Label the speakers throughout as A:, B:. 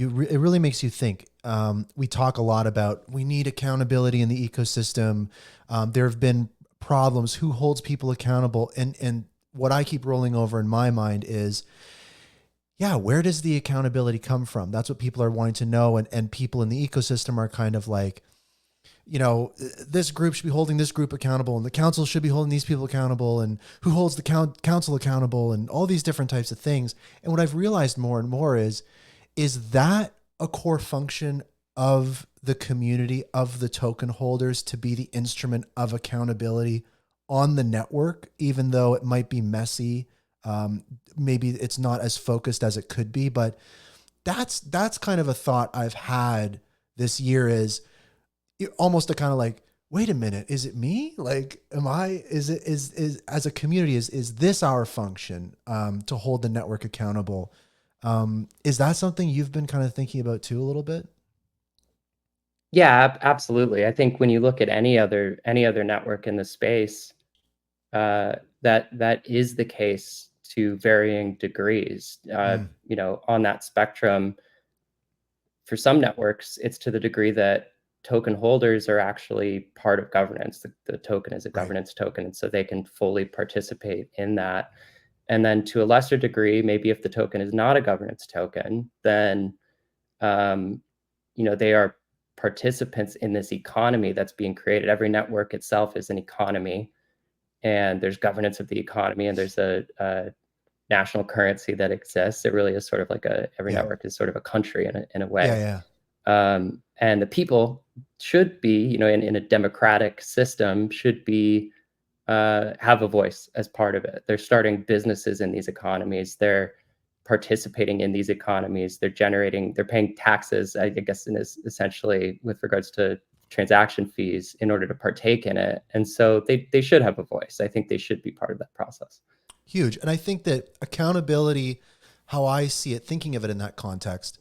A: it really makes you think. We talk a lot about we need accountability in the ecosystem. There have been problems. Who holds people accountable? And what I keep rolling over in my mind is, yeah, where does the accountability come from? That's what people are wanting to know. And people in the ecosystem are kind of like, this group should be holding this group accountable, and the council should be holding these people accountable, and who holds the council accountable, and all these different types of things. And what I've realized more and more is that a core function of the community, of the token holders, to be the instrument of accountability on the network, even though it might be messy. Maybe it's not as focused as it could be, but that's kind of a thought I've had this year, is almost a kind of like, wait a minute, is it me? Like, is as a community, is this our function, to hold the network accountable? Is that something you've been kind of thinking about too a little bit?
B: Yeah, absolutely. I think when you look at any other network in the space, that is the case to varying degrees.
A: Mm,
B: On that spectrum, for some networks, it's to the degree that token holders are actually part of governance. The token is a
A: right.
B: governance token, and so they can fully participate in that. And then to a lesser degree, maybe if the token is not a governance token, then they are participants in this economy that's being created. Every network itself is an economy, and there's governance of the economy, and there's a national currency that exists. It really is sort of like every
A: Yeah.
B: network is sort of a country in a
A: Yeah.
B: way.
A: Yeah.
B: And the people should be, in a democratic system, should be have a voice as part of it. They're starting businesses in these economies. They're participating in these economies. They're paying taxes, I guess, essentially with regards to transaction fees in order to partake in it. And so they should have a voice. I think they should be part of that process.
A: Huge. And I think that accountability, how I see it, thinking of it in that context,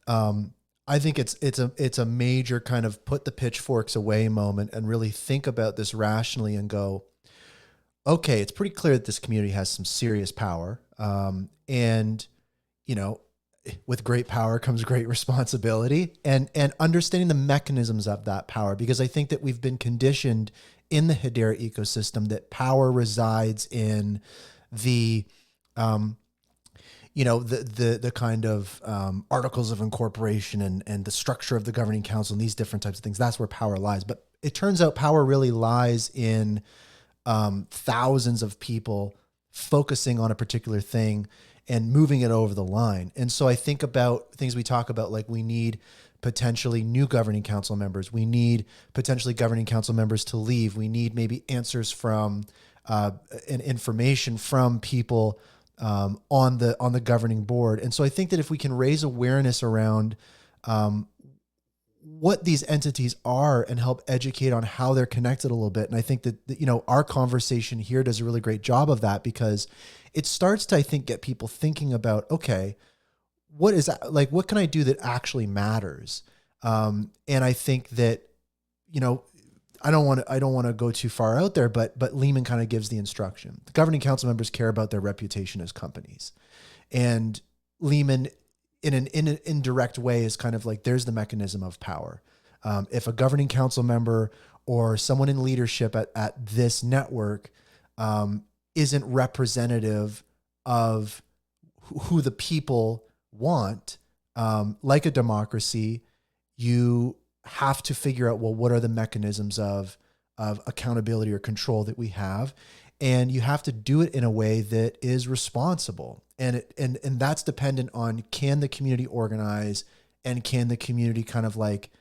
A: I think it's a major kind of put the pitchforks away moment and really think about this rationally and go, okay, it's pretty clear that this community has some serious power. And, you know, with great power comes great responsibility, and understanding the mechanisms of that power, because I think that we've been conditioned in the Hedera ecosystem that power resides in the, the kind of articles of incorporation and the structure of the governing council and these different types of things. That's where power lies. But it turns out power really lies in thousands of people focusing on a particular thing and moving it over the line. And so I think about things we talk about, like we need potentially new governing council members. We need potentially governing council members to leave. We need maybe answers from and information from people on the governing board. And so I think that if we can raise awareness around what these entities are and help educate on how they're connected a little bit. And I think that our conversation here does a really great job of that, because it starts to, I think, get people thinking about, okay, what is that? Like, what can I do that actually matters? And I think that, I don't want to go too far out there, but Lehman kind of gives the instruction. The governing council members care about their reputation as companies, and Lehman, in an indirect way, is kind of like, there's the mechanism of power. If a governing council member or someone in leadership at this network isn't representative of who the people want, like a democracy, you have to figure out, well, what are the mechanisms of accountability or control that we have? And you have to do it in a way that is responsible. And that's dependent on, can the community organize, and can the community kind of like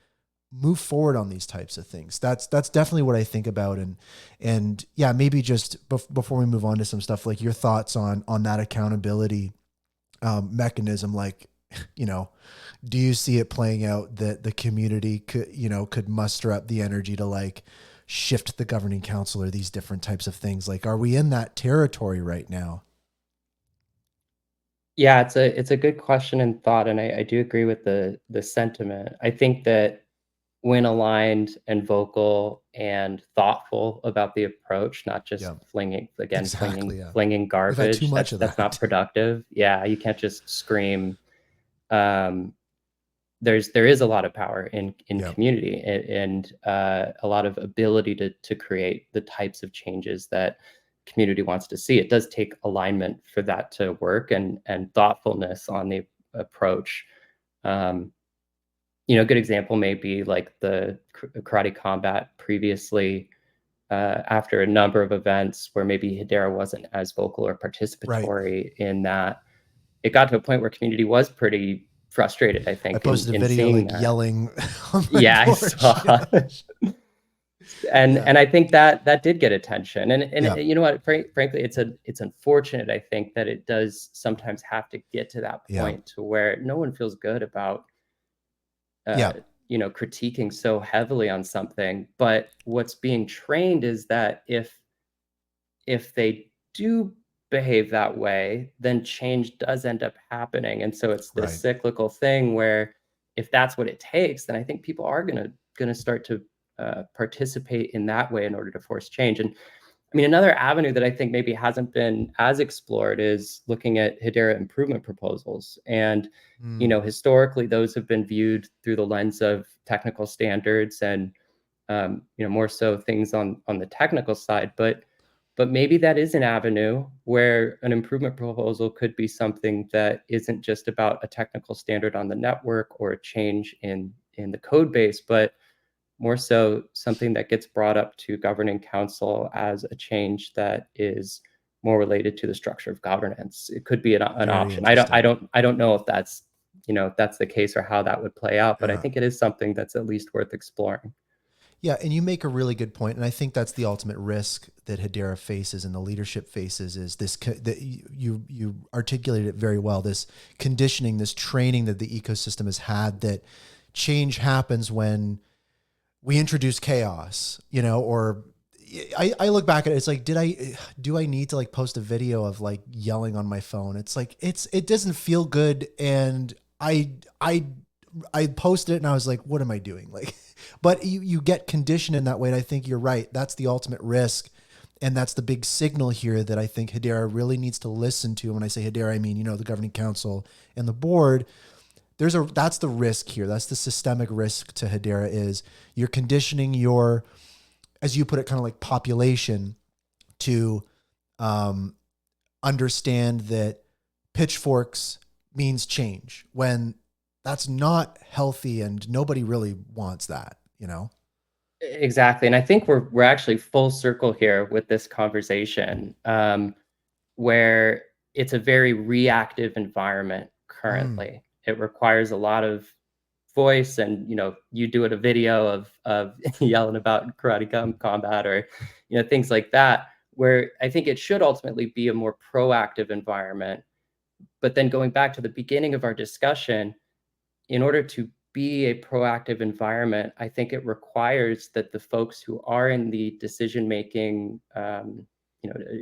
A: move forward on these types of things? That's definitely what I think about. And yeah, maybe just before we move on to some stuff, like your thoughts on that accountability mechanism. Like, do you see it playing out that the community could muster up the energy to like shift the governing council or these different types of things? Like, are we in that territory right now?
B: Yeah, it's a good question and thought, and I do agree with the sentiment. I think that when aligned and vocal and thoughtful about the approach, not just
A: Yeah,
B: flinging
A: exactly. Yeah.
B: flinging
A: We've had too
B: garbage,
A: much of
B: that's not
A: that.
B: productive. Yeah, you can't just scream. Um, there is a lot of power in
A: Yeah.
B: community, and a lot of ability to create the types of changes that community wants to see. It does take alignment for that to work, and thoughtfulness on the approach. Um, a good example may be like the karate combat previously, after a number of events where maybe Hedera wasn't as vocal or
A: Right.
B: participatory in that, it got to a point where community was pretty frustrated, I
A: I
B: think, in
A: posted a
B: in
A: video
B: seeing
A: like
B: that.
A: yelling on my
B: Yeah, I
A: porch.
B: saw. and
A: Yeah.
B: and I think that did get attention. And
A: Yeah.
B: you know what? Frankly, it's unfortunate, I think, that it does sometimes have to get to that
A: Yeah.
B: point to where no one feels good about uh,
A: Yeah.
B: critiquing so heavily on something. But what's being trained is that if they do behave that way, then change does end up happening. And so it's this
A: Right.
B: cyclical thing where if that's what it takes, then I think people are gonna start to participate in that way in order to force change. And I mean, another avenue that I think maybe hasn't been as explored is looking at Hedera improvement proposals. And,
A: Mm.
B: historically, those have been viewed through the lens of technical standards and, more so things on the technical side. But maybe that is an avenue where an improvement proposal could be something that isn't just about a technical standard on the network or a change in the code base, but more so something that gets brought up to governing council as a change that is more related to the structure of governance. It could be an
A: Very
B: option. I don't I
A: interesting.
B: don't I don't know if that's the case or how that would play out, but I
A: Yeah.
B: think it is something that's at least worth exploring.
A: Yeah, and you make a really good point, and I think that's the ultimate risk that Hedera faces and the leadership faces is this that you articulated it very well. This conditioning, this training that the ecosystem has had, that change happens when we introduce chaos, or I look back at it, it's like, do I need to like post a video of like yelling on my phone? It's like, it doesn't feel good. And I posted it and I was like, what am I doing? Like, but you get conditioned in that way. And I think you're right. That's the ultimate risk. And that's the big signal here that I think Hedera really needs to listen to. When I say Hedera, I mean, the governing council and the board. That's the risk here. That's the systemic risk to Hedera is you're conditioning your, as you put it, kind of like population to um, understand that pitchforks means change when that's not healthy and nobody really wants that.
B: Exactly. And I think we're actually full circle here with this conversation, where it's a very reactive environment
A: Mm,
B: currently. It requires a lot of voice, and you do it a video of yelling about karate combat, or things like that, where I think it should ultimately be a more proactive environment. But then going back to the beginning of our discussion, in order to be a proactive environment, I think it requires that the folks who are in the decision making,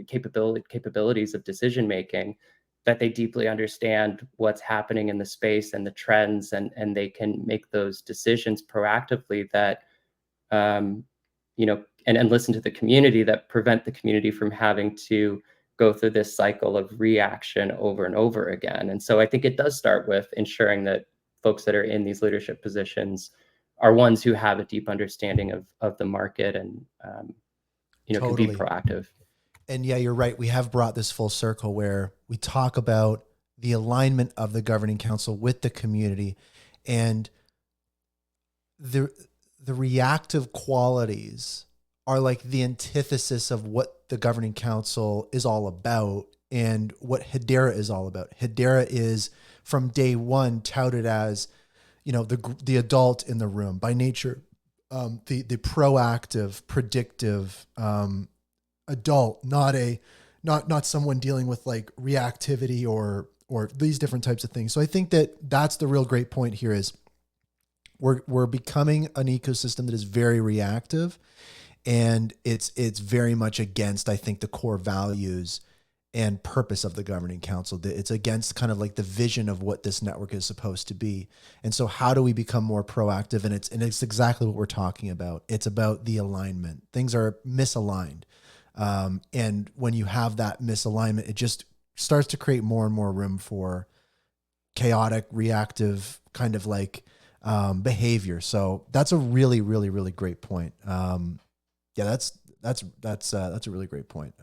B: capabilities of decision making, that they deeply understand what's happening in the space and the trends, and they can make those decisions proactively that, um, and listen to the community, that prevent the community from having to go through this cycle of reaction over and over again. And so I think it does start with ensuring that folks that are in these leadership positions are ones who have a deep understanding of the market, and can be
A: totally.
B: proactive.
A: And yeah, you're right. We have brought this full circle where we talk about the alignment of the governing council with the community, and the the reactive qualities are like the antithesis of what the governing council is all about and what Hedera is all about. Hedera is from day one touted as, the adult in the room by nature, the proactive, predictive adult, not someone dealing with like reactivity or these different types of things. So I think that that's the real great point here is we're becoming an ecosystem that is very reactive, and it's very much against, I think, the core values and purpose of the governing council. It's against kind of like the vision of what this network is supposed to be. And so how do we become more proactive? And it's exactly what we're talking about. It's about the alignment. Things are misaligned. And when you have that misalignment, it just starts to create more and more room for chaotic, reactive, kind of like behavior. So that's a really, really, really great point. Yeah, that's a really great point.